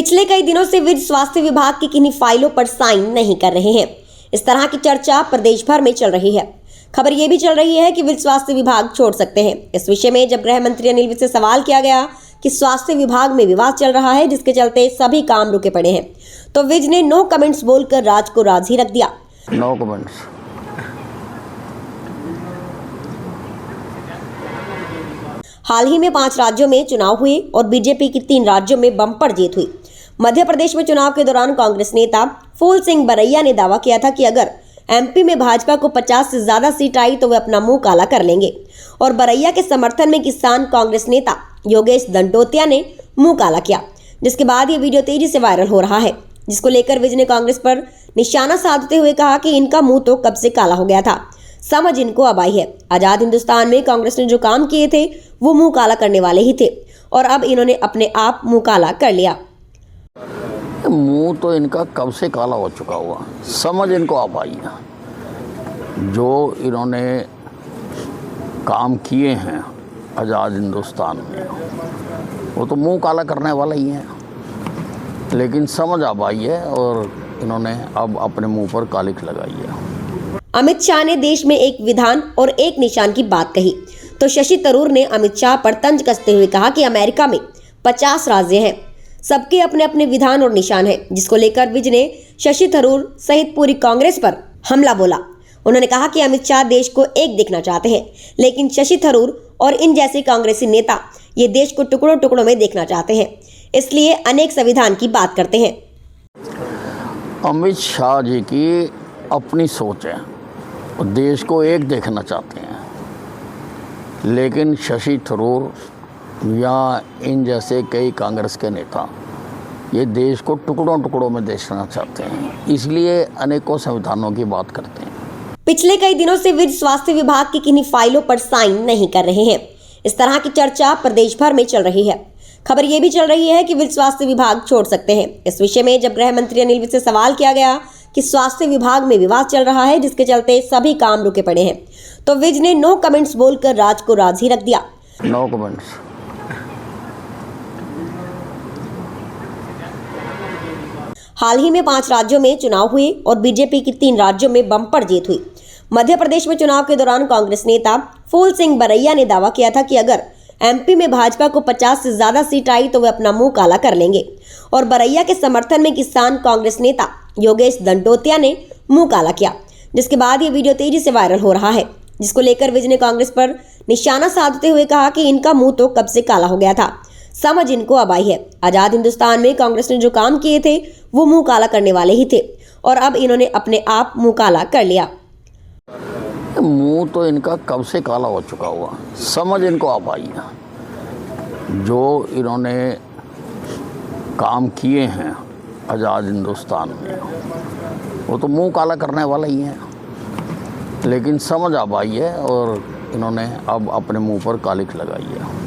पिछले कई दिनों से विज स्वास्थ्य विभाग की किन्हीं फाइलों पर साइन नहीं कर रहे हैं। इस तरह की चर्चा प्रदेश भर में चल रही है। खबर ये भी चल रही है कि विज स्वास्थ्य विभाग छोड़ सकते हैं। इस विषय में जब गृह मंत्री अनिल विज से सवाल किया गया कि स्वास्थ्य विभाग में विवाद चल रहा है जिसके चलते सभी काम रुके पड़े हैं, तो विज ने नो कमेंट्स बोलकर राज को राज ही रख दिया। No comments. हाल ही में 5 राज्यों में चुनाव हुए और बीजेपी की 3 राज्यों में बम्पर जीत हुई। मध्य प्रदेश में चुनाव के दौरान कांग्रेस नेता फूल सिंह बरैया ने दावा किया था कि अगर एमपी में भाजपा को 50 से ज्यादा सीट आई तो वे अपना मुंह काला कर लेंगे। और बरैया के समर्थन में किसान कांग्रेस नेता योगेश दंडोतिया ने मुंह काला किया, जिसके बाद ये वीडियो तेजी से वायरल हो रहा है, जिसको लेकर विज ने कांग्रेस पर निशाना साधते हुए कहा कि इनका मुंह तो कब से काला हो गया था, समझ इनको अब आई है। आजाद हिंदुस्तान में कांग्रेस ने जो काम किए थे वो मुंह काला करने वाले ही थे और अब इन्होंने अपने आप मुंह काला कर लिया। मुंह तो इनका कब से काला हो चुका हुआ, समझ इनको अब आई है। जो इन्होंने काम किए हैं आज़ाद हिंदुस्तान में वो तो मुंह काला करने वाला ही है, लेकिन समझ अब आई है और इन्होंने अब अपने मुंह पर कालिख लगाई है। अमित शाह ने देश में एक विधान और एक निशान की बात कही तो शशि थरूर ने अमित शाह पर तंज कसते हुए कहा कि अमेरिका में 50 राज्य हैं, सबके अपने अपने विधान और निशान हैं, जिसको लेकर विज ने शशि थरूर सहित पूरी कांग्रेस पर हमला बोला। उन्होंने कहा कि अमित शाह देश को एक देखना चाहते हैं, लेकिन शशि थरूर और इन जैसे कांग्रेसी नेता ये देश को टुकड़ों टुकड़ों में देखना चाहते हैं, इसलिए अनेक संविधान की बात करते हैं। अमित शाह जी की अपनी सोच है, वो देश को एक देखना चाहते हैं, लेकिन शशि थरूर या इन जैसे कई कांग्रेस के नेता ये देश को टुकड़ों टुकड़ों में देखना चाहते हैं, इसलिए अनेकों संविधानों की बात करते हैं। पिछले कई दिनों से विज स्वास्थ्य विभाग की किन्हीं फाइलों पर साइन नहीं कर रहे हैं। इस तरह की चर्चा प्रदेश भर में चल रही है। खबर ये भी चल रही है कि विज स्वास्थ्य विभाग छोड़ सकते हैं। इस विषय में जब गृह मंत्री अनिल विज से सवाल किया गया कि स्वास्थ्य विभाग में विवाद चल रहा है जिसके चलते सभी काम रुके पड़े हैं, तो विज ने नो कमेंट्स बोलकर राज को राज ही रख दिया। No comments. हाल ही में 5 राज्यों में चुनाव हुए और बीजेपी की 3 राज्यों में बम्पर जीत हुई। मध्य प्रदेश में चुनाव के दौरान कांग्रेस नेता फूल सिंह बरैया ने दावा किया था कि अगर एमपी में भाजपा को 50 से ज्यादा सीट आई तो वे अपना मुंह काला कर लेंगे। और बरैया के समर्थन में किसान कांग्रेस नेता योगेश दंडोतिया ने मुंह काला किया, जिसके बाद ये वीडियो तेजी से वायरल हो रहा है, जिसको लेकर विज ने कांग्रेस पर निशाना साधते हुए कहा कि इनका मुंह तो कब से काला हो गया था, समझ इनको अब आई है। आजाद हिंदुस्तान में कांग्रेस ने जो काम किए थे वो मुंह काला करने वाले ही थे और अब इन्होंने अपने आप मुंह काला कर लिया। मुंह तो इनका कब से काला हो चुका हुआ, समझ इनको अब आई है। जो इन्होंने काम किए हैं आज़ाद हिंदुस्तान में वो तो मुंह काला करने वाला ही है, लेकिन समझ अब आई है और इन्होंने अब अपने मुंह पर कालिख लगाई है।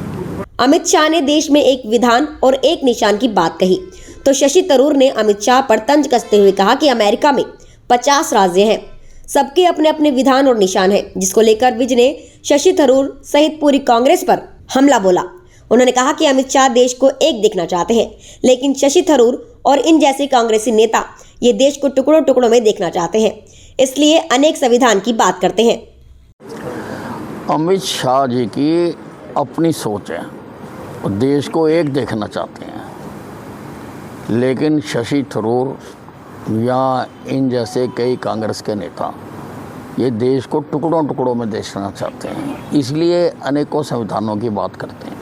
अमित शाह ने देश में एक विधान और एक निशान की बात कही तो शशि थरूर ने अमित शाह पर तंज कसते हुए कहा कि अमेरिका में 50 राज्य हैं, सबके अपने अपने विधान और निशान हैं, जिसको लेकर विज ने शशि थरूर सहित पूरी कांग्रेस पर हमला बोला। उन्होंने कहा कि अमित शाह देश को एक देखना चाहते हैं, लेकिन शशि थरूर और इन जैसे कांग्रेसी नेता ये देश को टुकड़ों टुकड़ों में देखना चाहते हैं, इसलिए अनेक संविधान की बात करते हैं। अमित शाह जी की अपनी सोच है, वो देश को एक देखना चाहते हैं, लेकिन शशि थरूर या इन जैसे कई कांग्रेस के नेता ये देश को टुकड़ों टुकड़ों में देखना चाहते हैं, इसलिए अनेकों संविधानों की बात करते हैं।